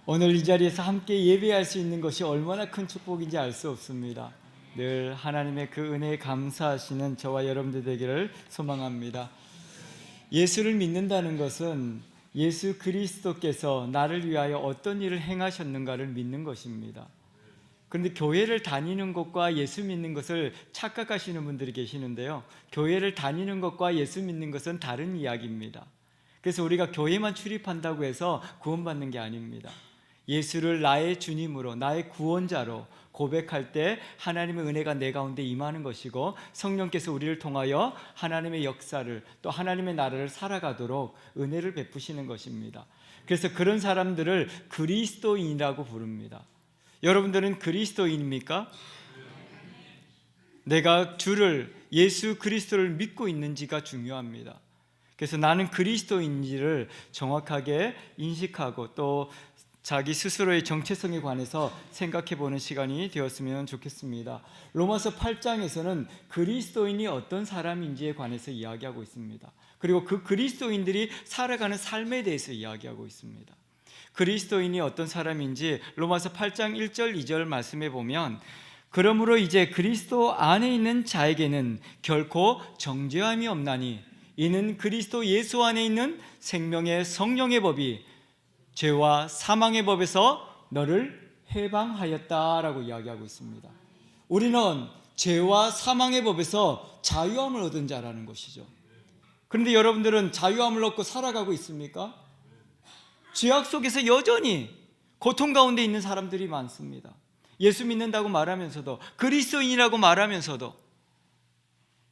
오늘 이 자리에서 함께 예배할 수 있는 것이 얼마나 큰 축복인지 알 수 없습니다. 늘 하나님의 그 은혜에 감사하시는 저와 여러분들 되기를 소망합니다. 예수를 믿는다는 것은 예수 그리스도께서 나를 위하여 어떤 일을 행하셨는가를 믿는 것입니다. 그런데 교회를 다니는 것과 예수 믿는 것을 착각하시는 분들이 계시는데요, 교회를 다니는 것과 예수 믿는 것은 다른 이야기입니다. 그래서 우리가 교회만 출입한다고 해서 구원받는 게 아닙니다. 예수를 나의 주님으로, 나의 구원자로 고백할 때 하나님의 은혜가 내 가운데 임하는 것이고, 성령께서 우리를 통하여 하나님의 역사를, 또 하나님의 나라를 살아가도록 은혜를 베푸시는 것입니다. 그래서 그런 사람들을 그리스도인이라고 부릅니다. 여러분들은 그리스도인입니까? 내가 주를, 예수 그리스도를 믿고 있는지가 중요합니다. 그래서 나는 그리스도인지를 정확하게 인식하고 또 자기 스스로의 정체성에 관해서 생각해 보는 시간이 되었으면 좋겠습니다. 로마서 8장에서는 그리스도인이 어떤 사람인지에 관해서 이야기하고 있습니다. 그리고 그 그리스도인들이 살아가는 삶에 대해서 이야기하고 있습니다. 그리스도인이 어떤 사람인지 로마서 8장 1절 2절 말씀해 보면, 그러므로 이제 그리스도 안에 있는 자에게는 결코 정죄함이 없나니 이는 그리스도 예수 안에 있는 생명의 성령의 법이 죄와 사망의 법에서 너를 해방하였다라고 이야기하고 있습니다. 우리는 죄와 사망의 법에서 자유함을 얻은 자라는 것이죠. 그런데 여러분들은 자유함을 얻고 살아가고 있습니까? 죄악 속에서 여전히 고통 가운데 있는 사람들이 많습니다. 예수 믿는다고 말하면서도, 그리스도인이라고 말하면서도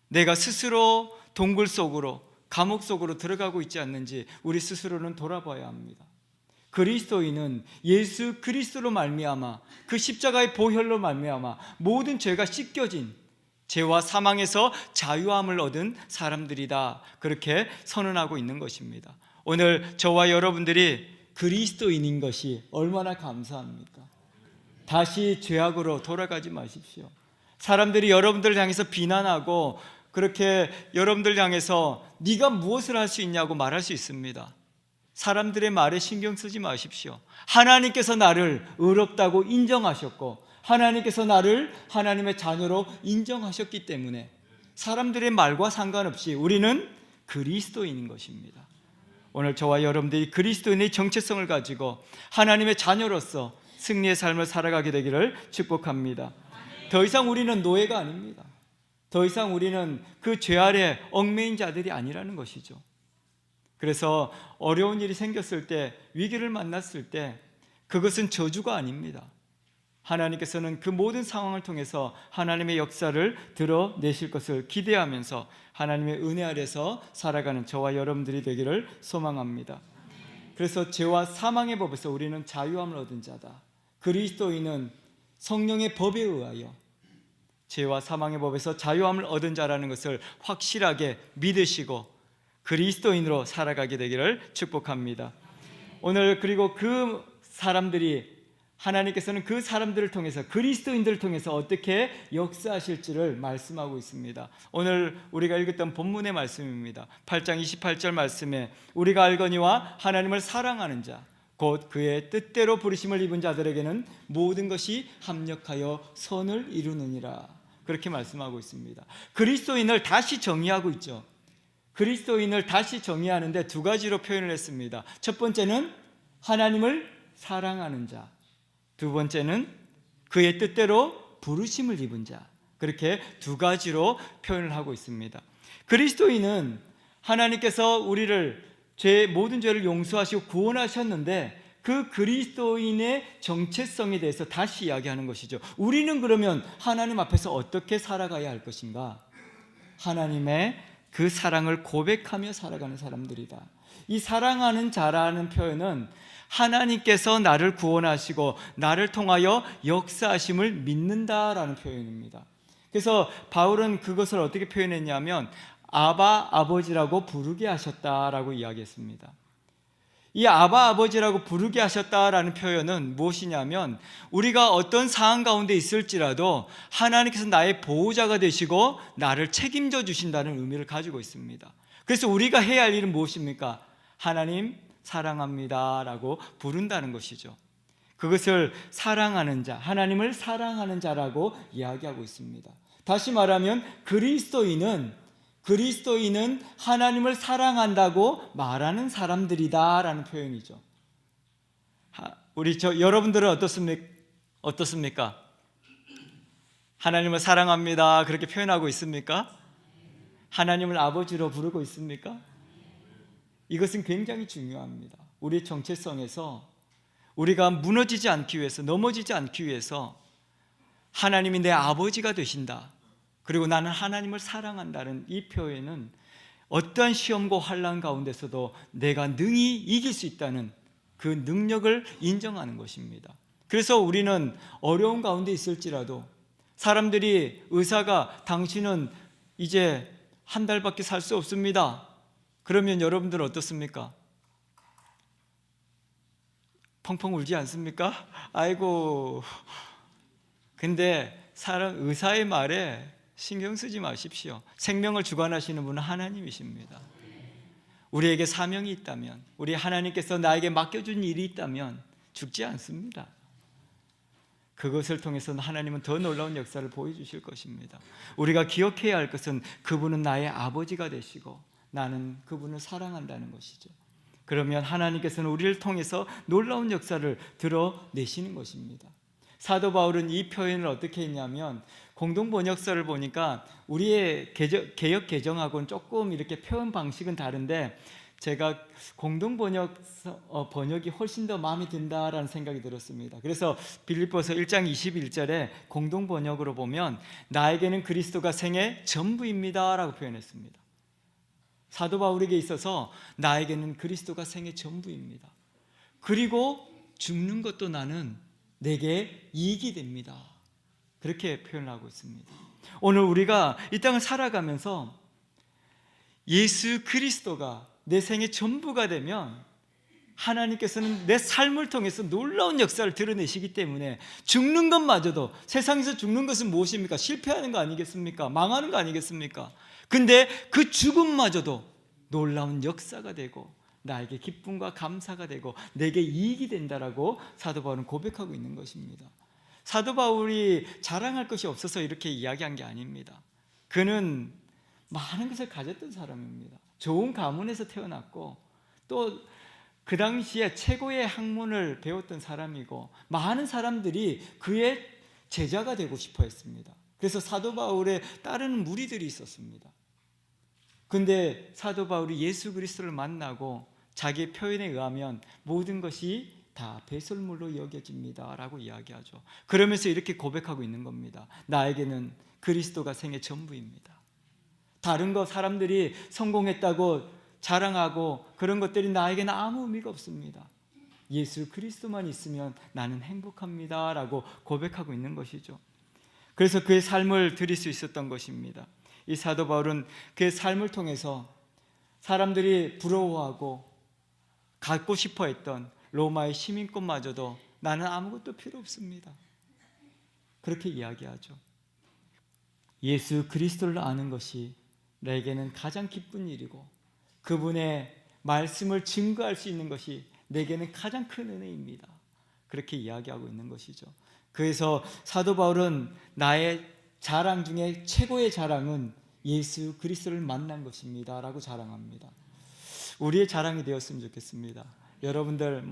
내가 스스로 동굴 속으로, 감옥 속으로 들어가고 있지 않는지 우리 스스로는 돌아봐야 합니다. 그리스도인은 예수 그리스도로 말미암아, 그 십자가의 보혈로 말미암아 모든 죄가 씻겨진, 죄와 사망에서 자유함을 얻은 사람들이다, 그렇게 선언하고 있는 것입니다. 오늘 저와 여러분들이 그리스도인인 것이 얼마나 감사합니까? 다시 죄악으로 돌아가지 마십시오. 사람들이 여러분들을 향해서 비난하고 그렇게 여러분들 향해서 네가 무엇을 할 수 있냐고 말할 수 있습니다. 사람들의 말에 신경 쓰지 마십시오. 하나님께서 나를 의롭다고 인정하셨고, 하나님께서 나를 하나님의 자녀로 인정하셨기 때문에 사람들의 말과 상관없이 우리는 그리스도인인 것입니다. 오늘 저와 여러분들이 그리스도인의 정체성을 가지고 하나님의 자녀로서 승리의 삶을 살아가게 되기를 축복합니다. 더 이상 우리는 노예가 아닙니다. 더 이상 우리는 그 죄 아래 얽매인 자들이 아니라는 것이죠. 그래서 어려운 일이 생겼을 때, 위기를 만났을 때 그것은 저주가 아닙니다. 하나님께서는 그 모든 상황을 통해서 하나님의 역사를 드러내실 것을 기대하면서 하나님의 은혜 아래서 살아가는 저와 여러분들이 되기를 소망합니다. 그래서 죄와 사망의 법에서 우리는 자유함을 얻은 자다. 그리스도인은 성령의 법에 의하여 죄와 사망의 법에서 자유함을 얻은 자라는 것을 확실하게 믿으시고 그리스도인으로 살아가게 되기를 축복합니다. 오늘 그리고 그 사람들이, 하나님께서는 그 사람들을 통해서, 그리스도인들을 통해서 어떻게 역사하실지를 말씀하고 있습니다. 오늘 우리가 읽었던 본문의 말씀입니다. 8장 28절 말씀에 우리가 알거니와 하나님을 사랑하는 자 곧 그의 뜻대로 부르심을 입은 자들에게는 모든 것이 합력하여 선을 이루느니라, 그렇게 말씀하고 있습니다. 그리스도인을 다시 정의하고 있죠. 그리스도인을 다시 정의하는데 두 가지로 표현을 했습니다. 첫 번째는 하나님을 사랑하는 자, 두 번째는 그의 뜻대로 부르심을 입은 자, 그렇게 두 가지로 표현을 하고 있습니다. 그리스도인은 하나님께서 우리를 모든 죄를 용서하시고 구원하셨는데 그 그리스도인의 정체성에 대해서 다시 이야기하는 것이죠. 우리는 그러면 하나님 앞에서 어떻게 살아가야 할 것인가? 하나님의 그 사랑을 고백하며 살아가는 사람들이다. 이 사랑하는 자라는 표현은 하나님께서 나를 구원하시고 나를 통하여 역사하심을 믿는다라는 표현입니다. 그래서 바울은 그것을 어떻게 표현했냐면 아바 아버지라고 부르게 하셨다라고 이야기했습니다. 이 아바 아버지라고 부르게 하셨다라는 표현은 무엇이냐면, 우리가 어떤 상황 가운데 있을지라도 하나님께서 나의 보호자가 되시고 나를 책임져 주신다는 의미를 가지고 있습니다. 그래서 우리가 해야 할 일은 무엇입니까? 하나님 사랑합니다 라고 부른다는 것이죠. 그것을 사랑하는 자, 하나님을 사랑하는 자라고 이야기하고 있습니다. 다시 말하면 그리스도인은 하나님을 사랑한다고 말하는 사람들이다라는 표현이죠. 여러분들은 어떻습니까? 하나님을 사랑합니다. 그렇게 표현하고 있습니까? 하나님을 아버지로 부르고 있습니까? 이것은 굉장히 중요합니다. 우리의 정체성에서 우리가 무너지지 않기 위해서, 넘어지지 않기 위해서 하나님이 내 아버지가 되신다, 그리고 나는 하나님을 사랑한다는 이 표현은 어떠한 시험과 환난 가운데서도 내가 능히 이길 수 있다는 그 능력을 인정하는 것입니다. 그래서 우리는 어려운 가운데 있을지라도 사람들이 의사가 당신은 이제 한 달밖에 살 수 없습니다, 그러면 여러분들은 어떻습니까? 펑펑 울지 않습니까? 아이고. 근데 의사의 말에 신경 쓰지 마십시오. 생명을 주관하시는 분은 하나님이십니다. 우리에게 사명이 있다면, 우리 하나님께서 나에게 맡겨준 일이 있다면 죽지 않습니다. 그것을 통해서는 하나님은 더 놀라운 역사를 보여주실 것입니다. 우리가 기억해야 할 것은 그분은 나의 아버지가 되시고 나는 그분을 사랑한다는 것이죠. 그러면 하나님께서는 우리를 통해서 놀라운 역사를 드러내시는 것입니다. 사도 바울은 이 표현을 어떻게 했냐면, 공동번역서를 보니까 우리의 개역 개정하고는 조금 이렇게 표현 방식은 다른데 제가 번역이 훨씬 더 마음에 든다라는 생각이 들었습니다. 그래서 빌립보서 1장 21절에 공동번역으로 보면 나에게는 그리스도가 생애 전부입니다 라고 표현했습니다. 사도 바울에게 있어서 나에게는 그리스도가 생애 전부입니다. 그리고 죽는 것도 나는 내게 이익이 됩니다. 그렇게 표현하고 있습니다. 오늘 우리가 이 땅을 살아가면서 예수 그리스도가 내 생의 전부가 되면 하나님께서는 내 삶을 통해서 놀라운 역사를 드러내시기 때문에 죽는 것마저도, 세상에서 죽는 것은 무엇입니까? 실패하는 거 아니겠습니까? 망하는 거 아니겠습니까? 근데 그 죽음마저도 놀라운 역사가 되고 나에게 기쁨과 감사가 되고 내게 이익이 된다라고 사도 바울은 고백하고 있는 것입니다. 사도 바울이 자랑할 것이 없어서 이렇게 이야기한 게 아닙니다. 그는 많은 것을 가졌던 사람입니다. 좋은 가문에서 태어났고 또 그 당시에 최고의 학문을 배웠던 사람이고 많은 사람들이 그의 제자가 되고 싶어 했습니다. 그래서 사도 바울에 따르는 무리들이 있었습니다. 근데 사도 바울이 예수 그리스도를 만나고 자기의 표현에 의하면 모든 것이 다 배설물로 여겨집니다 라고 이야기하죠. 그러면서 이렇게 고백하고 있는 겁니다. 나에게는 그리스도가 생애 전부입니다. 다른 거 사람들이 성공했다고 자랑하고 그런 것들이 나에게는 아무 의미가 없습니다. 예수 그리스도만 있으면 나는 행복합니다 라고 고백하고 있는 것이죠. 그래서 그의 삶을 드릴 수 있었던 것입니다. 이 사도 바울은 그의 삶을 통해서 사람들이 부러워하고 갖고 싶어 했던 로마의 시민권마저도 나는 아무것도 필요 없습니다, 그렇게 이야기하죠. 예수 그리스도를 아는 것이 내게는 가장 기쁜 일이고 그분의 말씀을 증거할 수 있는 것이 내게는 가장 큰 은혜입니다, 그렇게 이야기하고 있는 것이죠. 그래서 사도 바울은 나의 자랑 중에 최고의 자랑은 예수 그리스도를 만난 것입니다 라고 자랑합니다. 우리의 자랑이 되었으면 좋겠습니다. 여러분들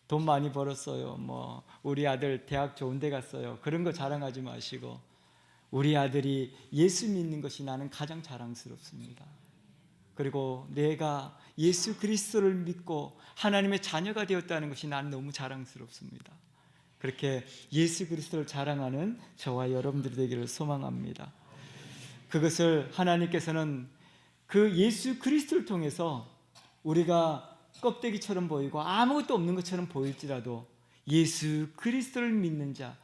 돈 많이 벌었어요, 우리 아들 대학 좋은 데 갔어요, 그런 거 자랑하지 마시고 우리 아들이 예수 믿는 것이 나는 가장 자랑스럽습니다. 그리고 내가 예수 그리스도를 믿고 하나님의 자녀가 되었다는 것이 나는 너무 자랑스럽습니다. 그렇게 예수 그리스도를 자랑하는 저와 여러분들이 되기를 소망합니다. 그것을 하나님께서는 그 예수 그리스도를 통해서 우리가 껍데기처럼 보이고 아무것도 없는 것처럼 보일지라도 예수 그리스도를 믿는 자,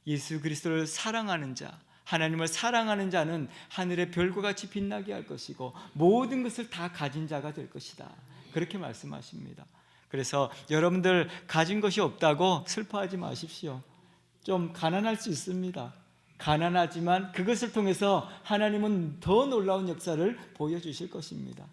예수 그리스도를 사랑하는 자, 하나님을 사랑하는 자는 하늘의 별과 같이 빛나게 할 것이고 모든 것을 다 가진 자가 될 것이다, 그렇게 말씀하십니다. 그래서 여러분들 가진 것이 없다고 슬퍼하지 마십시오. 좀 가난할 수 있습니다. 가난하지만 그것을 통해서 하나님은 더 놀라운 역사를 보여주실 것입니다.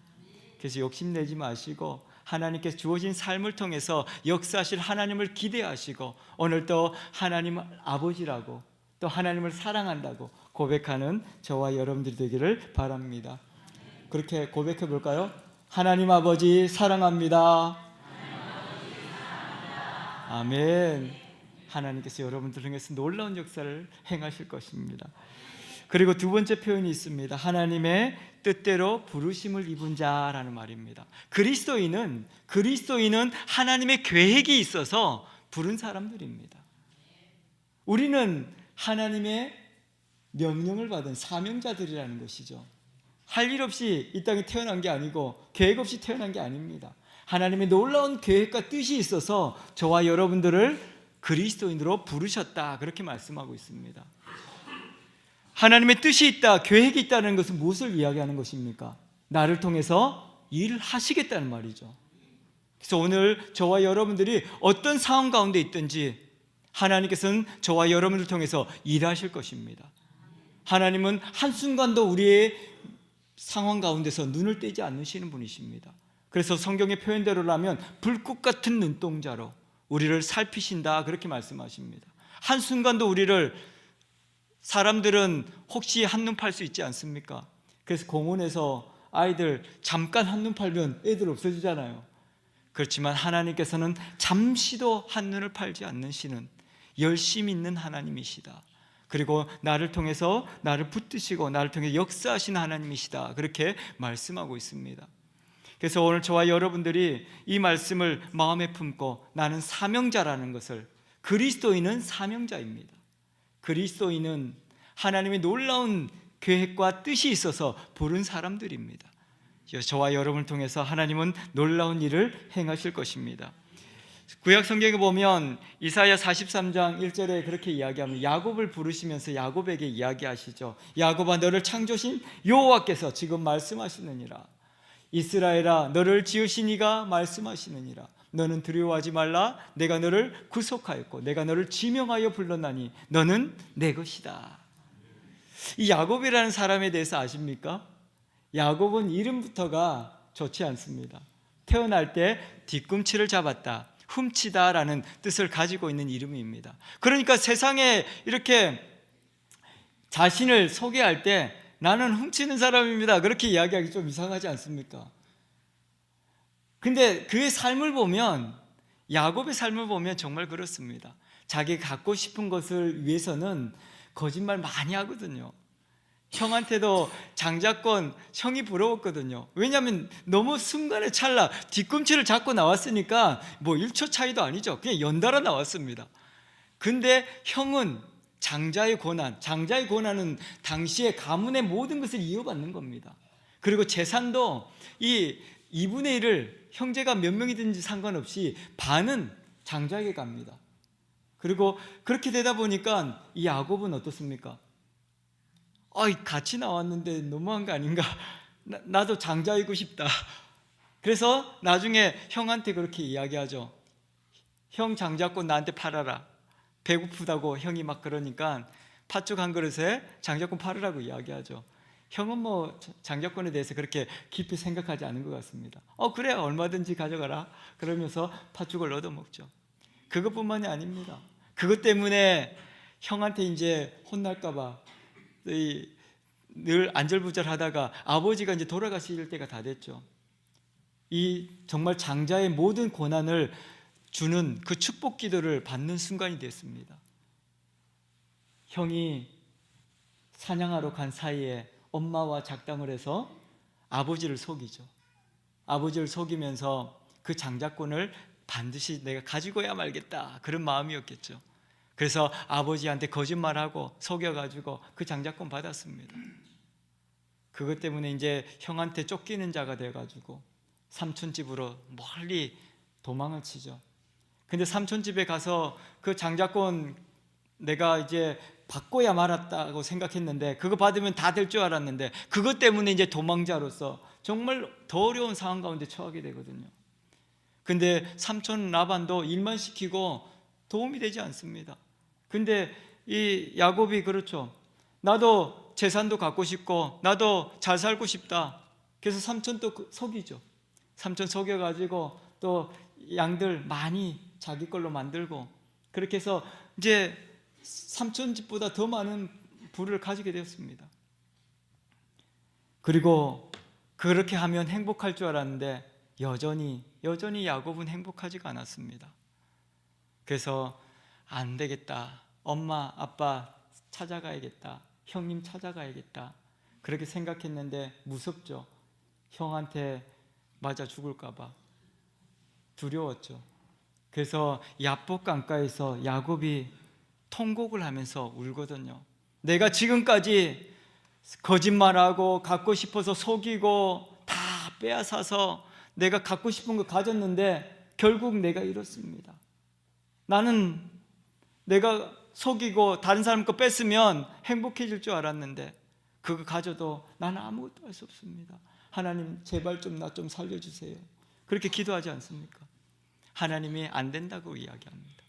그래서 욕심내지 마시고 하나님께서 주어진 삶을 통해서 역사하실 하나님을 기대하시고 오늘도 하나님 아버지라고 또 하나님을 사랑한다고 고백하는 저와 여러분들이 되기를 바랍니다. 그렇게 고백해 볼까요? 하나님 아버지 사랑합니다. 아멘. 하나님께서 여러분들 중에서 놀라운 역사를 행하실 것입니다. 그리고 두 번째 표현이 있습니다. 하나님의 뜻대로 부르심을 입은 자라는 말입니다. 그리스도인은 하나님의 계획이 있어서 부른 사람들입니다. 우리는 하나님의 명령을 받은 사명자들이라는 것이죠. 할 일 없이 이 땅에 태어난 게 아니고 계획 없이 태어난 게 아닙니다. 하나님의 놀라운 계획과 뜻이 있어서 저와 여러분들을 그리스도인으로 부르셨다, 그렇게 말씀하고 있습니다. 하나님의 뜻이 있다, 계획이 있다는 것은 무엇을 이야기하는 것입니까? 나를 통해서 일을 하시겠다는 말이죠. 그래서 오늘 저와 여러분들이 어떤 상황 가운데 있든지 하나님께서는 저와 여러분을 통해서 일하실 것입니다. 하나님은 한순간도 우리의 상황 가운데서 눈을 떼지 않으시는 분이십니다. 그래서 성경의 표현대로라면 불꽃 같은 눈동자로 우리를 살피신다, 그렇게 말씀하십니다. 한순간도 우리를, 사람들은 혹시 한눈 팔 수 있지 않습니까? 그래서 공원에서 아이들 잠깐 한눈 팔면 애들 없어지잖아요. 그렇지만 하나님께서는 잠시도 한눈을 팔지 않으시는 열심 있는 하나님이시다. 그리고 나를 통해서 나를 붙드시고 나를 통해 역사하시는 하나님이시다, 그렇게 말씀하고 있습니다. 그래서 오늘 저와 여러분들이 이 말씀을 마음에 품고 나는 사명자라는 것을, 그리스도인은 사명자입니다. 그리스도인은 하나님의 놀라운 계획과 뜻이 있어서 부른 사람들입니다. 저와 여러분을 통해서 하나님은 놀라운 일을 행하실 것입니다. 구약 성경에 보면 이사야 43장 1절에 그렇게 이야기하면 야곱을 부르시면서 야곱에게 이야기하시죠. 야곱아, 너를 창조신 여호와께서 지금 말씀하시느니라. 이스라엘아, 너를 지으신 이가 말씀하시느니라. 너는 두려워하지 말라. 내가 너를 구속하였고 내가 너를 지명하여 불렀나니 너는 내 것이다. 이 야곱이라는 사람에 대해서 아십니까? 야곱은 이름부터가 좋지 않습니다. 태어날 때 뒤꿈치를 잡았다, 훔치다라는 뜻을 가지고 있는 이름입니다. 그러니까 세상에 이렇게 자신을 소개할 때 나는 훔치는 사람입니다, 그렇게 이야기하기 좀 이상하지 않습니까? 근데 그의 삶을 보면, 야곱의 삶을 보면 정말 그렇습니다. 자기가 갖고 싶은 것을 위해서는 거짓말 많이 하거든요. 형한테도 장자권, 형이 부러웠거든요. 왜냐하면 너무 순간의 찰나, 뒤꿈치를 잡고 나왔으니까 뭐 1초 차이도 아니죠. 그냥 연달아 나왔습니다. 근데 형은 장자의 권한은 당시에 가문의 모든 것을 이어받는 겁니다. 그리고 재산도 이 2분의 1을 형제가 몇 명이든지 상관없이 반은 장자에게 갑니다. 그리고 그렇게 되다 보니까 이 야곱은 어떻습니까? 같이 나왔는데 너무한 거 아닌가? 나도 장자이고 싶다. 그래서 나중에 형한테 그렇게 이야기하죠. 형 장자권 나한테 팔아라. 배고프다고 형이 막 그러니까 팥죽 한 그릇에 장자권 팔으라고 이야기하죠. 형은 뭐 장자권에 대해서 그렇게 깊이 생각하지 않은 것 같습니다. 그래, 얼마든지 가져가라. 그러면서 팥죽을 얻어먹죠. 그것뿐만이 아닙니다. 그것 때문에 형한테 이제 혼날까 봐 늘 안절부절하다가 아버지가 이제 돌아가실 때가 다 됐죠. 이 정말 장자의 모든 고난을 주는 그 축복 기도를 받는 순간이 됐습니다. 형이 사냥하러 간 사이에 엄마와 작당을 해서 아버지를 속이죠. 아버지를 속이면서 그 장자권을 반드시 내가 가지고야 말겠다, 그런 마음이었겠죠. 그래서 아버지한테 거짓말하고 속여가지고 그 장자권 받았습니다. 그것 때문에 이제 형한테 쫓기는 자가 돼가지고 삼촌 집으로 멀리 도망을 치죠. 근데 삼촌 집에 가서 그 장자권 내가 이제 받고야 말았다고 생각했는데, 그거 받으면 다 될 줄 알았는데, 그것 때문에 이제 도망자로서 정말 더 어려운 상황 가운데 처하게 되거든요. 근데 삼촌 라반도 일만 시키고 도움이 되지 않습니다. 근데 이 야곱이 그렇죠. 나도 재산도 갖고 싶고 나도 잘 살고 싶다. 그래서 삼촌도 속이죠. 삼촌 속여가지고 또 양들 많이 자기 걸로 만들고, 그렇게 해서 이제 삼촌 집보다 더 많은 부를 가지게 되었습니다. 그리고 그렇게 하면 행복할 줄 알았는데 여전히 야곱은 행복하지가 않았습니다. 그래서 안 되겠다, 엄마 아빠 찾아가야겠다, 형님 찾아가야겠다, 그렇게 생각했는데 무섭죠. 형한테 맞아 죽을까 봐 두려웠죠. 그래서 야복 강가에서 야곱이 통곡을 하면서 울거든요. 내가 지금까지 거짓말하고 갖고 싶어서 속이고 다 빼앗아서 내가 갖고 싶은 거 가졌는데 결국 내가 이렇습니다. 나는 내가 속이고 다른 사람 거 뺐으면 행복해질 줄 알았는데 그거 가져도 나는 아무것도 할 수 없습니다. 하나님 제발 좀 나 좀 살려주세요. 그렇게 기도하지 않습니까? 하나님이 안 된다고 이야기합니다.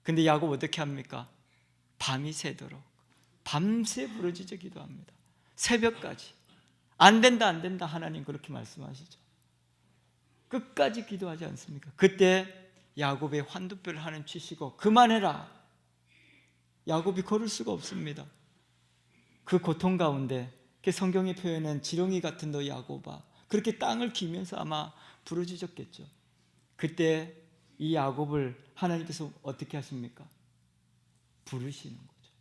근데 야곱 어떻게 합니까? 밤이 새도록 밤새 부르짖어 기도합니다. 새벽까지. 안 된다 안 된다 하나님 그렇게 말씀하시죠. 끝까지 기도하지 않습니까? 그때 야곱의 환두뼈를 하나님 치시고 그만해라. 야곱이 걸을 수가 없습니다. 그 고통 가운데 성경의 표현은 지렁이 같은 너 야곱아, 그렇게 땅을 기면서 아마 부르짖었겠죠. 그때 이 야곱을 하나님께서 어떻게 하십니까? 부르시는 거죠.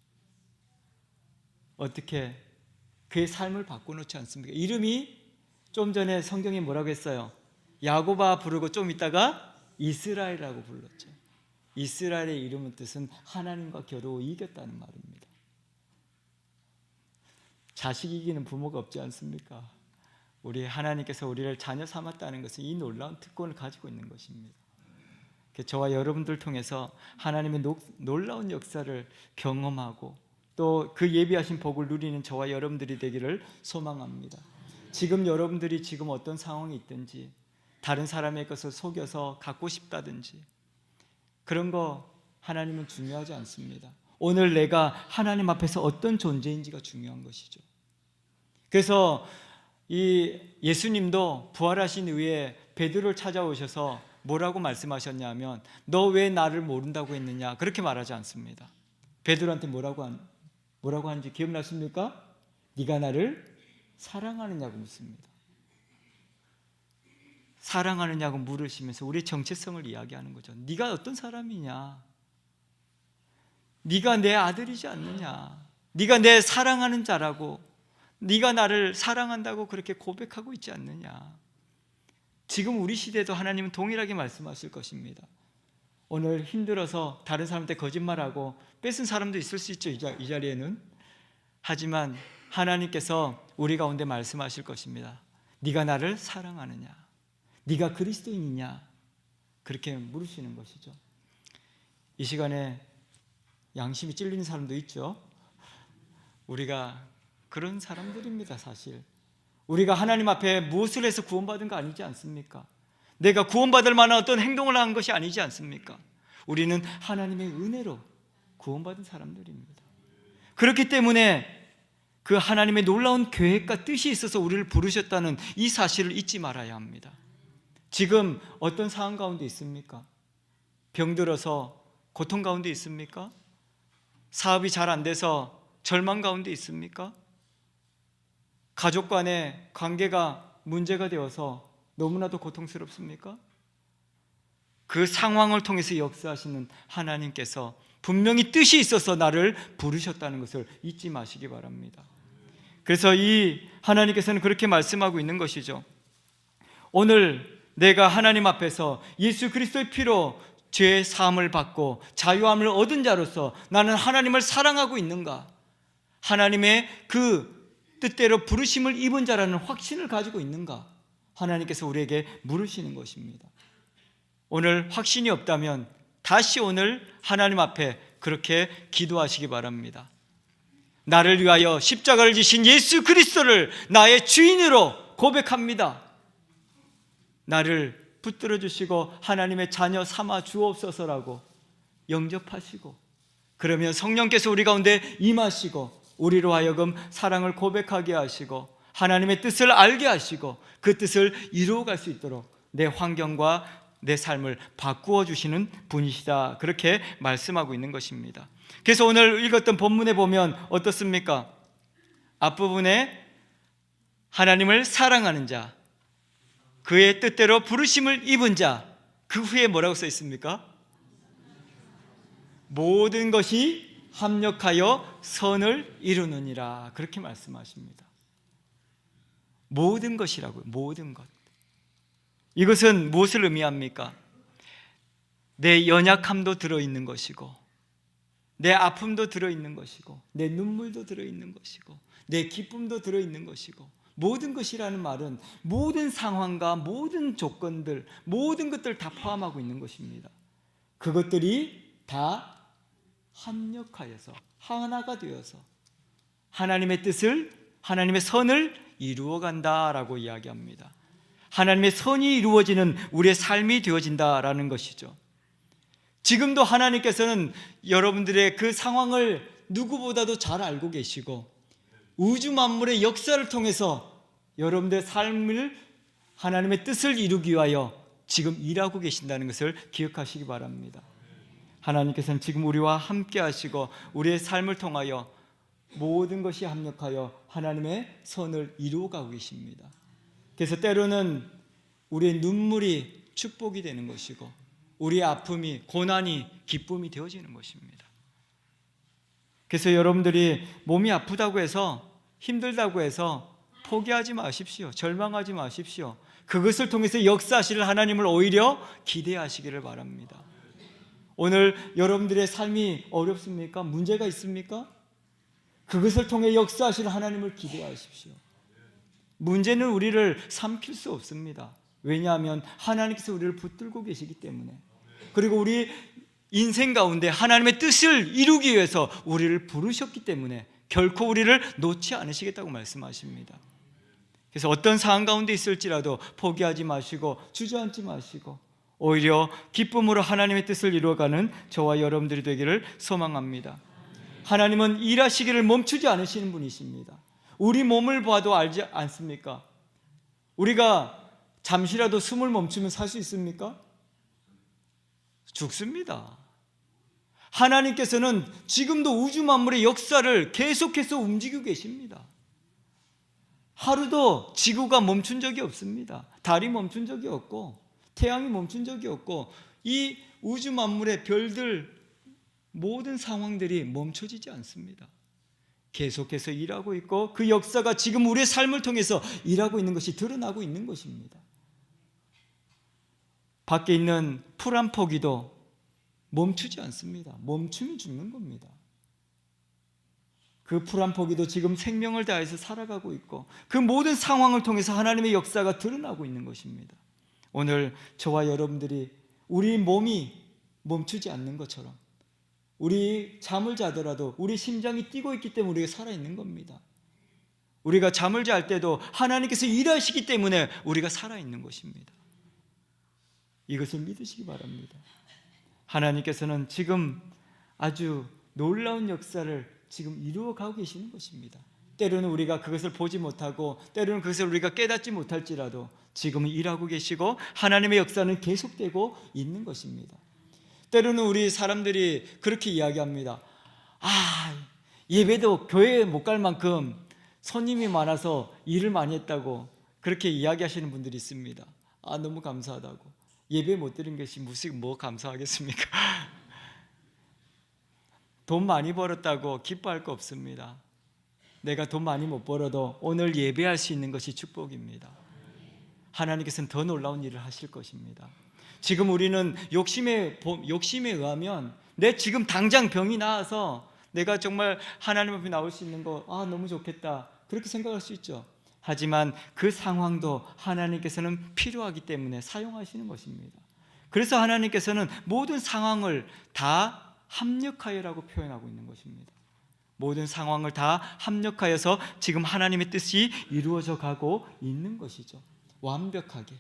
어떻게 그의 삶을 바꿔놓지 않습니까? 이름이 좀 전에 성경이 뭐라고 했어요? 야곱아 부르고 좀 있다가 이스라엘이라고 불렀죠. 이스라엘의 이름의 뜻은 하나님과 겨루어 이겼다는 말입니다. 자식 이기는 부모가 없지 않습니까? 우리 하나님께서 우리를 자녀 삼았다는 것은 이 놀라운 특권을 가지고 있는 것입니다. 저와 여러분들 통해서 하나님의 놀라운 역사를 경험하고 또 그 예비하신 복을 누리는 저와 여러분들이 되기를 소망합니다. 지금 여러분들이 지금 어떤 상황이 있든지 다른 사람의 것을 속여서 갖고 싶다든지 그런 거 하나님은 중요하지 않습니다. 오늘 내가 하나님 앞에서 어떤 존재인지가 중요한 것이죠. 그래서 이 예수님도 부활하신 후에 베드로를 찾아오셔서 뭐라고 말씀하셨냐면 너 왜 나를 모른다고 했느냐 그렇게 말하지 않습니다. 베드로한테 뭐라고 하는지 기억나십니까? 네가 나를 사랑하느냐고 묻습니다. 사랑하느냐고 물으시면서 우리의 정체성을 이야기하는 거죠. 네가 어떤 사람이냐? 네가 내 아들이지 않느냐? 네가 내 사랑하는 자라고, 네가 나를 사랑한다고 그렇게 고백하고 있지 않느냐? 지금 우리 시대에도 하나님은 동일하게 말씀하실 것입니다. 오늘 힘들어서 다른 사람한테 거짓말하고 뺏은 사람도 있을 수 있죠, 이 자리에는. 하지만 하나님께서 우리 가운데 말씀하실 것입니다. 네가 나를 사랑하느냐? 네가 그리스도인이냐? 그렇게 물으시는 것이죠. 이 시간에 양심이 찔리는 사람도 있죠. 우리가 그런 사람들입니다. 사실 우리가 하나님 앞에 무엇을 해서 구원받은 거 아니지 않습니까? 내가 구원받을 만한 어떤 행동을 한 것이 아니지 않습니까? 우리는 하나님의 은혜로 구원받은 사람들입니다. 그렇기 때문에 그 하나님의 놀라운 계획과 뜻이 있어서 우리를 부르셨다는 이 사실을 잊지 말아야 합니다. 지금 어떤 상황 가운데 있습니까? 병들어서 고통 가운데 있습니까? 사업이 잘 안 돼서 절망 가운데 있습니까? 가족 간의 관계가 문제가 되어서 너무나도 고통스럽습니까? 그 상황을 통해서 역사하시는 하나님께서 분명히 뜻이 있어서 나를 부르셨다는 것을 잊지 마시기 바랍니다. 그래서 이 하나님께서는 그렇게 말씀하고 있는 것이죠. 오늘 내가 하나님 앞에서 예수 그리스도의 피로 죄의 사함을 받고 자유함을 얻은 자로서 나는 하나님을 사랑하고 있는가? 하나님의 그 뜻대로 부르심을 입은 자라는 확신을 가지고 있는가? 하나님께서 우리에게 물으시는 것입니다. 오늘 확신이 없다면 다시 오늘 하나님 앞에 그렇게 기도하시기 바랍니다. 나를 위하여 십자가를 지신 예수 그리스도를 나의 주인으로 고백합니다. 나를 붙들어 주시고 하나님의 자녀 삼아 주옵소서라고 영접하시고, 그러면 성령께서 우리 가운데 임하시고 우리로 하여금 사랑을 고백하게 하시고 하나님의 뜻을 알게 하시고 그 뜻을 이루어갈 수 있도록 내 환경과 내 삶을 바꾸어 주시는 분이시다, 그렇게 말씀하고 있는 것입니다. 그래서 오늘 읽었던 본문에 보면 어떻습니까? 앞부분에 하나님을 사랑하는 자, 그의 뜻대로 부르심을 입은 자, 그 후에 뭐라고 써 있습니까? 모든 것이 합력하여 선을 이루느니라, 그렇게 말씀하십니다. 모든 것이라고요. 모든 것. 이것은 무엇을 의미합니까? 내 연약함도 들어있는 것이고, 내 아픔도 들어있는 것이고, 내 눈물도 들어있는 것이고, 내 기쁨도 들어있는 것이고, 모든 것이라는 말은 모든 상황과 모든 조건들, 모든 것들을 다 포함하고 있는 것입니다. 그것들이 다 합력하여서 하나가 되어서 하나님의 뜻을, 하나님의 선을 이루어간다라고 이야기합니다. 하나님의 선이 이루어지는 우리의 삶이 되어진다라는 것이죠. 지금도 하나님께서는 여러분들의 그 상황을 누구보다도 잘 알고 계시고, 우주 만물의 역사를 통해서 여러분들의 삶을 하나님의 뜻을 이루기 위하여 지금 일하고 계신다는 것을 기억하시기 바랍니다. 하나님께서는 지금 우리와 함께 하시고 우리의 삶을 통하여 모든 것이 합력하여 하나님의 선을 이루어가고 계십니다. 그래서 때로는 우리의 눈물이 축복이 되는 것이고, 우리의 아픔이, 고난이 기쁨이 되어지는 것입니다. 그래서 여러분들이 몸이 아프다고 해서, 힘들다고 해서 포기하지 마십시오. 절망하지 마십시오. 그것을 통해서 역사하실 하나님을 오히려 기대하시기를 바랍니다. 오늘 여러분들의 삶이 어렵습니까? 문제가 있습니까? 그것을 통해 역사하실 하나님을 기대하십시오. 문제는 우리를 삼킬 수 없습니다. 왜냐하면 하나님께서 우리를 붙들고 계시기 때문에, 그리고 우리 인생 가운데 하나님의 뜻을 이루기 위해서 우리를 부르셨기 때문에 결코 우리를 놓지 않으시겠다고 말씀하십니다. 그래서 어떤 상황 가운데 있을지라도 포기하지 마시고 주저앉지 마시고 오히려 기쁨으로 하나님의 뜻을 이루어가는 저와 여러분들이 되기를 소망합니다. 하나님은 일하시기를 멈추지 않으시는 분이십니다. 우리 몸을 봐도 알지 않습니까? 우리가 잠시라도 숨을 멈추면 살 수 있습니까? 죽습니다. 하나님께서는 지금도 우주 만물의 역사를 계속해서 움직이고 계십니다. 하루도 지구가 멈춘 적이 없습니다. 달이 멈춘 적이 없고, 태양이 멈춘 적이 없고, 이 우주 만물의 별들, 모든 상황들이 멈춰지지 않습니다. 계속해서 일하고 있고, 그 역사가 지금 우리의 삶을 통해서 일하고 있는 것이 드러나고 있는 것입니다. 밖에 있는 풀 한 포기도 멈추지 않습니다. 멈추면 죽는 겁니다. 그 풀 한 포기도 지금 생명을 다해서 살아가고 있고, 그 모든 상황을 통해서 하나님의 역사가 드러나고 있는 것입니다. 오늘 저와 여러분들이 우리 몸이 멈추지 않는 것처럼, 우리 잠을 자더라도 우리 심장이 뛰고 있기 때문에 우리가 살아있는 겁니다. 우리가 잠을 잘 때도 하나님께서 일하시기 때문에 우리가 살아있는 것입니다. 이것을 믿으시기 바랍니다. 하나님께서는 지금 아주 놀라운 역사를 지금 이루어가고 계시는 것입니다. 때로는 우리가 그것을 보지 못하고, 때로는 그것을 우리가 깨닫지 못할지라도 지금은 일하고 계시고 하나님의 역사는 계속되고 있는 것입니다. 때로는 우리 사람들이 그렇게 이야기합니다. 예배도 교회에 못 갈 만큼 손님이 많아서 일을 많이 했다고 그렇게 이야기하시는 분들이 있습니다. 너무 감사하다고. 예배 못 드린 것이 무슨 뭐 감사하겠습니까? 돈 많이 벌었다고 기뻐할 거 없습니다. 내가 돈 많이 못 벌어도 오늘 예배할 수 있는 것이 축복입니다. 하나님께서는 더 놀라운 일을 하실 것입니다. 지금 우리는 욕심에 의하면 내 지금 당장 병이 나아서 내가 정말 하나님 앞에 나올 수 있는 거 너무 좋겠다, 그렇게 생각할 수 있죠. 하지만 그 상황도 하나님께서는 필요하기 때문에 사용하시는 것입니다. 그래서 하나님께서는 모든 상황을 다 합력하여라고 표현하고 있는 것입니다. 모든 상황을 다 합력하여서 지금 하나님의 뜻이 이루어져 가고 있는 것이죠. 완벽하게.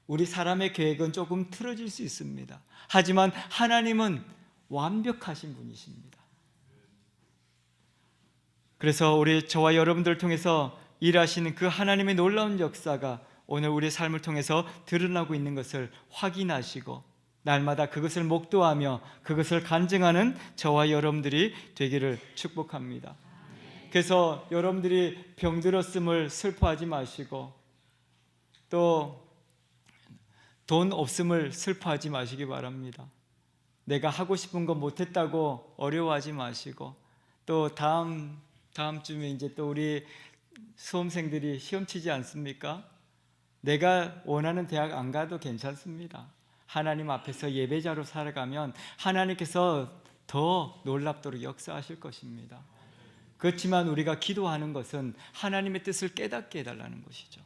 우리 사람의 계획은 조금 틀어질 수 있습니다. 하지만 하나님은 완벽하신 분이십니다. 그래서 우리 저와 여러분들을 통해서 일하시는 그 하나님의 놀라운 역사가 오늘 우리의 삶을 통해서 드러나고 있는 것을 확인하시고 날마다 그것을 목도하며 그것을 간증하는 저와 여러분들이 되기를 축복합니다. 그래서 여러분들이 병들었음을 슬퍼하지 마시고 또 돈 없음을 슬퍼하지 마시기 바랍니다. 내가 하고 싶은 거 못했다고 어려워하지 마시고 또 다음 주에 이제 또 우리 수험생들이 시험 치지 않습니까? 내가 원하는 대학 안 가도 괜찮습니다. 하나님 앞에서 예배자로 살아가면 하나님께서 더 놀랍도록 역사하실 것입니다. 그렇지만 우리가 기도하는 것은 하나님의 뜻을 깨닫게 해달라는 것이죠.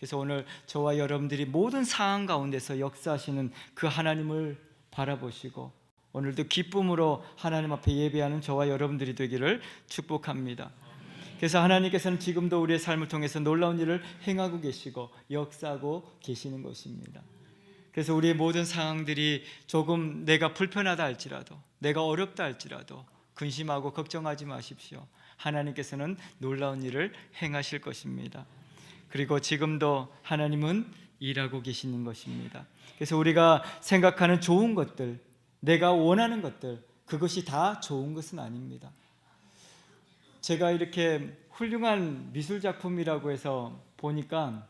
그래서 오늘 저와 여러분들이 모든 상황 가운데서 역사하시는 그 하나님을 바라보시고 오늘도 기쁨으로 하나님 앞에 예배하는 저와 여러분들이 되기를 축복합니다. 그래서 하나님께서는 지금도 우리의 삶을 통해서 놀라운 일을 행하고 계시고 역사하고 계시는 것입니다. 그래서 우리의 모든 상황들이 조금 내가 불편하다 할지라도 내가 어렵다 할지라도 근심하고 걱정하지 마십시오. 하나님께서는 놀라운 일을 행하실 것입니다. 그리고 지금도 하나님은 일하고 계시는 것입니다. 그래서 우리가 생각하는 좋은 것들, 내가 원하는 것들, 그것이 다 좋은 것은 아닙니다. 제가 이렇게 훌륭한 미술 작품이라고 해서 보니까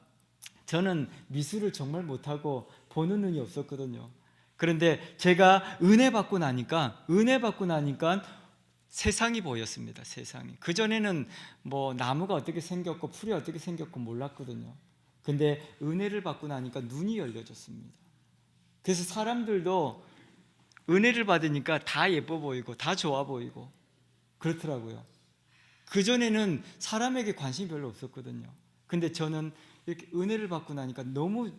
저는 미술을 정말 못하고 보는 눈이 없었거든요. 그런데 제가 은혜 받고 나니까 세상이 보였습니다. 세상이. 그전에는 뭐 나무가 어떻게 생겼고 풀이 어떻게 생겼고 몰랐거든요. 근데 은혜를 받고 나니까 눈이 열려졌습니다. 그래서 사람들도 은혜를 받으니까 다 예뻐 보이고 다 좋아 보이고 그렇더라고요. 그전에는 사람에게 관심이 별로 없었거든요. 근데 저는 이렇게 은혜를 받고 나니까 너무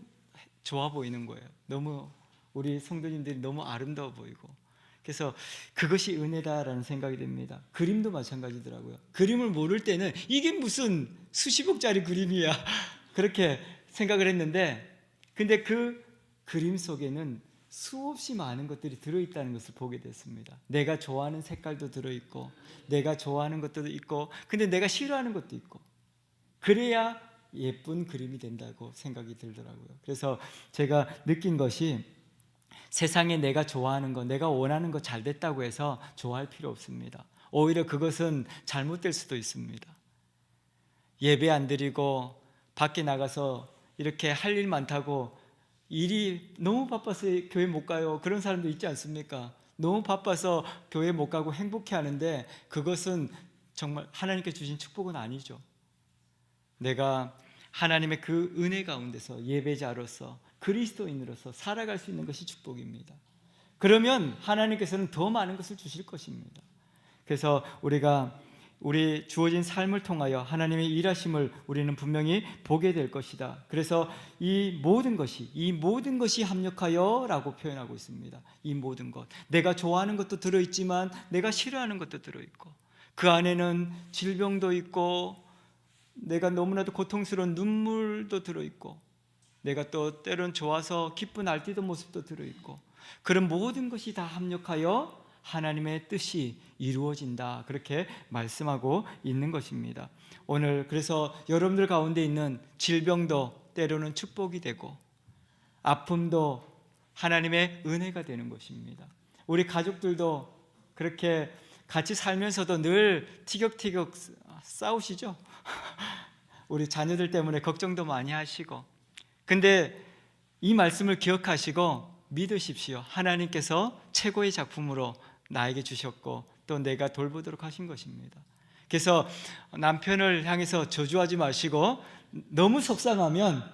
좋아 보이는 거예요. 너무 우리 성도님들이 너무 아름다워 보이고 그래서 그것이 은혜다라는 생각이 듭니다. 그림도 마찬가지더라고요. 그림을 모를 때는 이게 무슨 수십억짜리 그림이야 그렇게 생각을 했는데 근데 그 그림 속에는 수없이 많은 것들이 들어있다는 것을 보게 됐습니다. 내가 좋아하는 색깔도 들어있고 내가 좋아하는 것도 있고 근데 내가 싫어하는 것도 있고 그래야 예쁜 그림이 된다고 생각이 들더라고요. 그래서 제가 느낀 것이 세상에 내가 좋아하는 거, 내가 원하는 거 잘 됐다고 해서 좋아할 필요 없습니다. 오히려 그것은 잘못될 수도 있습니다. 예배 안 드리고 밖에 나가서 이렇게 할 일 많다고 일이 너무 바빠서 교회 못 가요. 그런 사람도 있지 않습니까? 너무 바빠서 교회 못 가고 행복해 하는데 그것은 정말 하나님께 주신 축복은 아니죠. 내가 하나님의 그 은혜 가운데서 예배자로서 그리스도인으로서 살아갈 수 있는 것이 축복입니다. 그러면 하나님께서는 더 많은 것을 주실 것입니다. 그래서 우리가 우리 주어진 삶을 통하여 하나님의 일하심을 우리는 분명히 보게 될 것이다. 그래서 이 모든 것이 합력하여 라고 표현하고 있습니다. 이 모든 것, 내가 좋아하는 것도 들어있지만 내가 싫어하는 것도 들어있고 그 안에는 질병도 있고 내가 너무나도 고통스러운 눈물도 들어있고 내가 또 때론 좋아서 기쁜 알뛰던 모습도 들어있고 그런 모든 것이 다 합력하여 하나님의 뜻이 이루어진다 그렇게 말씀하고 있는 것입니다. 오늘 그래서 여러분들 가운데 있는 질병도 때로는 축복이 되고 아픔도 하나님의 은혜가 되는 것입니다. 우리 가족들도 그렇게 같이 살면서도 늘 티격태격 싸우시죠? 우리 자녀들 때문에 걱정도 많이 하시고 근데 이 말씀을 기억하시고 믿으십시오. 하나님께서 최고의 작품으로 나에게 주셨고 또 내가 돌보도록 하신 것입니다. 그래서 남편을 향해서 저주하지 마시고 너무 속상하면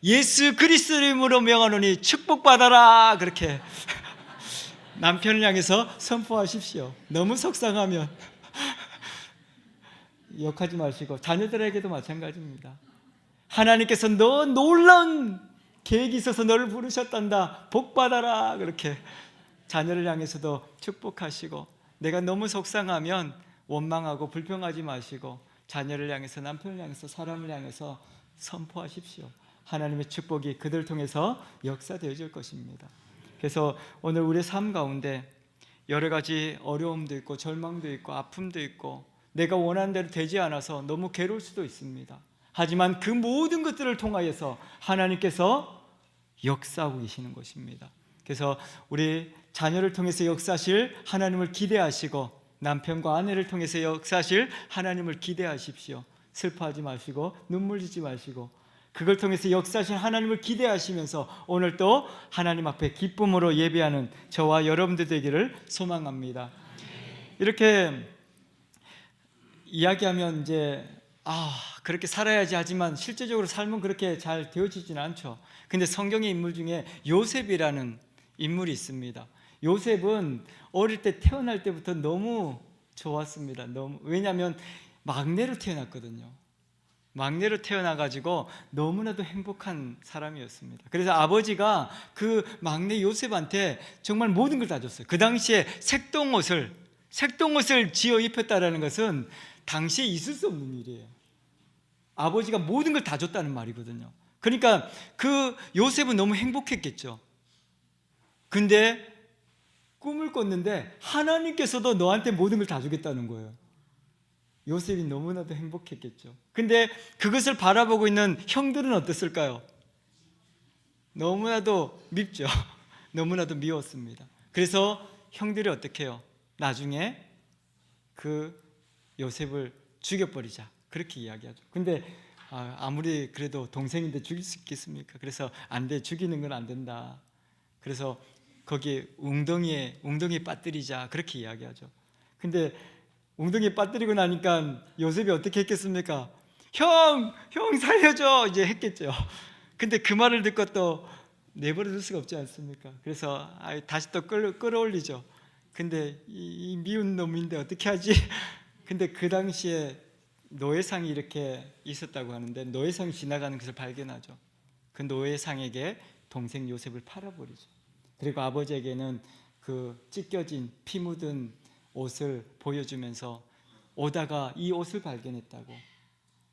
예수 그리스도 이름으로 명하노니 축복받아라 그렇게 남편을 향해서 선포하십시오. 너무 속상하면 욕하지 마시고 자녀들에게도 마찬가지입니다. 하나님께서 너 놀라운 계획이 있어서 너를 부르셨단다. 복 받아라. 그렇게 자녀를 향해서도 축복하시고 내가 너무 속상하면 원망하고 불평하지 마시고 자녀를 향해서 남편을 향해서 사람을 향해서 선포하십시오. 하나님의 축복이 그들을 통해서 역사되어질 것입니다. 그래서 오늘 우리의 삶 가운데 여러 가지 어려움도 있고 절망도 있고 아픔도 있고 내가 원하는 대로 되지 않아서 너무 괴로울 수도 있습니다. 하지만 그 모든 것들을 통하여서 하나님께서 역사하고 계시는 것입니다. 그래서 우리 자녀를 통해서 역사하실 하나님을 기대하시고, 남편과 아내를 통해서 역사하실 하나님을 기대하십시오. 슬퍼하지 마시고 눈물 짓지 마시고, 그걸 통해서 역사하신 하나님을 기대하시면서 오늘 또 하나님 앞에 기쁨으로 예배하는 저와 여러분들 되기를 소망합니다. 이렇게 이야기하면 이제 그렇게 살아야지 하지만 실제적으로 삶은 그렇게 잘 되어지지는 않죠. 근데 성경의 인물 중에 요셉이라는 인물이 있습니다. 요셉은 어릴 때 태어날 때부터 너무 좋았습니다. 왜냐하면 막내로 태어났거든요. 막내로 태어나가지고 너무나도 행복한 사람이었습니다. 그래서 아버지가 그 막내 요셉한테 정말 모든 걸 다 줬어요. 그 당시에 색동옷을 지어 입혔다라는 것은 당시에 있을 수 없는 일이에요. 아버지가 모든 걸 다 줬다는 말이거든요. 그러니까 그 요셉은 너무 행복했겠죠. 근데 꿈을 꿨는데 하나님께서도 너한테 모든 걸 다 주겠다는 거예요. 요셉이 너무나도 행복했겠죠. 근데 그것을 바라보고 있는 형들은 어땠을까요? 너무나도 밉죠. 너무나도 미웠습니다. 그래서 형들이 어떻게 해요? 나중에 그 요셉을 죽여버리자, 그렇게 이야기하죠. 근데 아무리 그래도 동생인데 죽일 수 있겠습니까? 그래서 안 돼, 죽이는 건 안 된다. 그래서 거기에 웅덩이에 빠뜨리자, 그렇게 이야기하죠. 근데 웅덩이에 빠뜨리고 나니까 요셉이 어떻게 했겠습니까? 형 살려줘, 이제 했겠죠. 근데 그 말을 듣고 또 내버려 둘 수가 없지 않습니까? 그래서 다시 또 끌어올리죠. 근데 이 미운 놈인데 어떻게 하지? 근데 그 당시에 노예상이 이렇게 있었다고 하는데, 노예상이 지나가는 것을 발견하죠. 그 노예상에게 동생 요셉을 팔아버리죠. 그리고 아버지에게는 그 찢겨진 피 묻은 옷을 보여주면서 오다가 이 옷을 발견했다고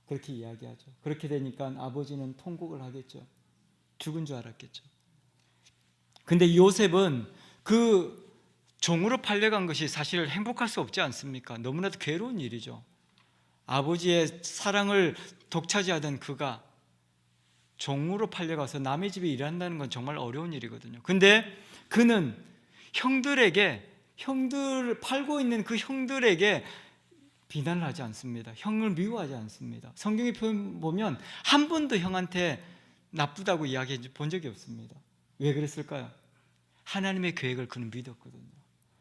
그렇게 이야기하죠. 그렇게 되니까 아버지는 통곡을 하겠죠. 죽은 줄 알았겠죠. 근데 요셉은 그 종으로 팔려간 것이 사실 행복할 수 없지 않습니까? 너무나도 괴로운 일이죠. 아버지의 사랑을 독차지하던 그가 종으로 팔려가서 남의 집에 일한다는 건 정말 어려운 일이거든요. 근데 그는 형들 팔고 있는 그 형들에게 비난을 하지 않습니다. 형을 미워하지 않습니다. 성경의 표현 보면 한 번도 형한테 나쁘다고 이야기해 본 적이 없습니다. 왜 그랬을까요? 하나님의 계획을 그는 믿었거든요.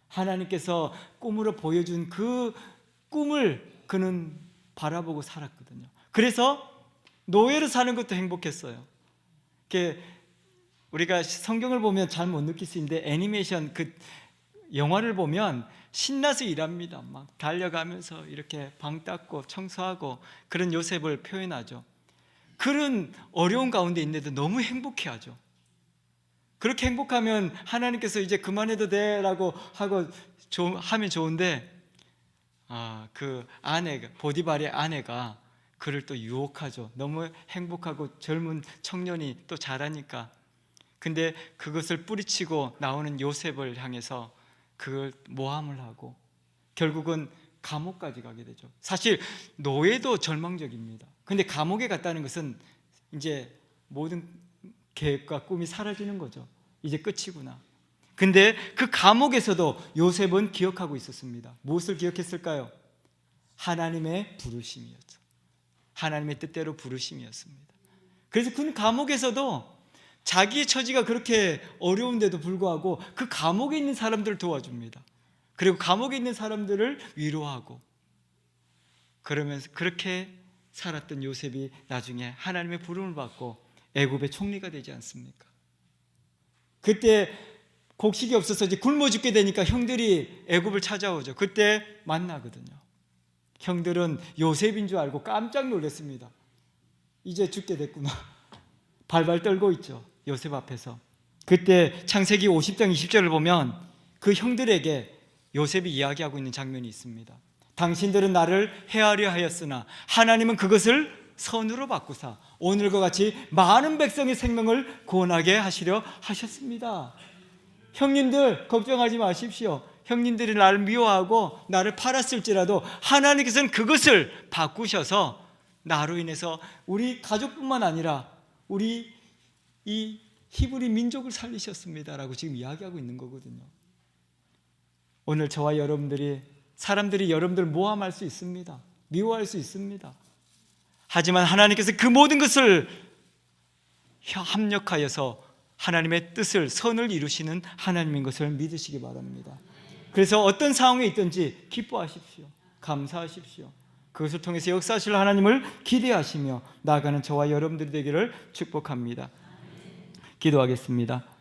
하나님께서 꿈으로 보여준 그 꿈을 그는 바라보고 살았거든요. 그래서 노예로 사는 것도 행복했어요. 우리가 성경을 보면 잘 못 느낄 수 있는데 애니메이션 그 영화를 보면 신나서 일합니다. 막 달려가면서 이렇게 방 닦고 청소하고 그런 요셉을 표현하죠. 그런 어려운 가운데 있는데도 너무 행복해하죠. 그렇게 행복하면 하나님께서 이제 그만해도 돼라고 하고 하면 좋은데, 그 아내가, 보디발의 아내가 그를 또 유혹하죠. 너무 행복하고 젊은 청년이 또 잘하니까. 근데 그것을 뿌리치고 나오는 요셉을 향해서 그걸 모함을 하고 결국은 감옥까지 가게 되죠. 사실 노예도 절망적입니다. 근데 감옥에 갔다는 것은 이제 모든 계획과 꿈이 사라지는 거죠. 이제 끝이구나. 근데 그 감옥에서도 요셉은 기억하고 있었습니다. 무엇을 기억했을까요? 하나님의 부르심이었죠. 하나님의 뜻대로 부르심이었습니다. 그래서 그는 감옥에서도 자기의 처지가 그렇게 어려운데도 불구하고 그 감옥에 있는 사람들을 도와줍니다. 그리고 감옥에 있는 사람들을 위로하고, 그러면서 그렇게 살았던 요셉이 나중에 하나님의 부름을 받고 애굽의 총리가 되지 않습니까? 그때 곡식이 없어서 이제 굶어 죽게 되니까 형들이 애굽을 찾아오죠. 그때 만나거든요. 형들은 요셉인 줄 알고 깜짝 놀랐습니다. 이제 죽게 됐구나. 발발 떨고 있죠. 요셉 앞에서. 그때 창세기 50장 20절을 보면 그 형들에게 요셉이 이야기하고 있는 장면이 있습니다. 당신들은 나를 해하려 하였으나 하나님은 그것을 선으로 바꾸사 오늘과 같이 많은 백성의 생명을 구원하게 하시려 하셨습니다. 형님들 걱정하지 마십시오. 형님들이 나를 미워하고 나를 팔았을지라도 하나님께서는 그것을 바꾸셔서 나로 인해서 우리 가족뿐만 아니라 우리 이 히브리 민족을 살리셨습니다라고 지금 이야기하고 있는 거거든요. 오늘 저와 여러분들이, 사람들이 여러분들을 모함할 수 있습니다. 미워할 수 있습니다. 하지만 하나님께서 그 모든 것을 합력하여서 하나님의 뜻을, 선을 이루시는 하나님인 것을 믿으시기 바랍니다. 그래서 어떤 상황에 있든지 기뻐하십시오. 감사하십시오. 그것을 통해서 역사하실 하나님을 기대하시며 나아가는 저와 여러분들이 되기를 축복합니다. 기도하겠습니다.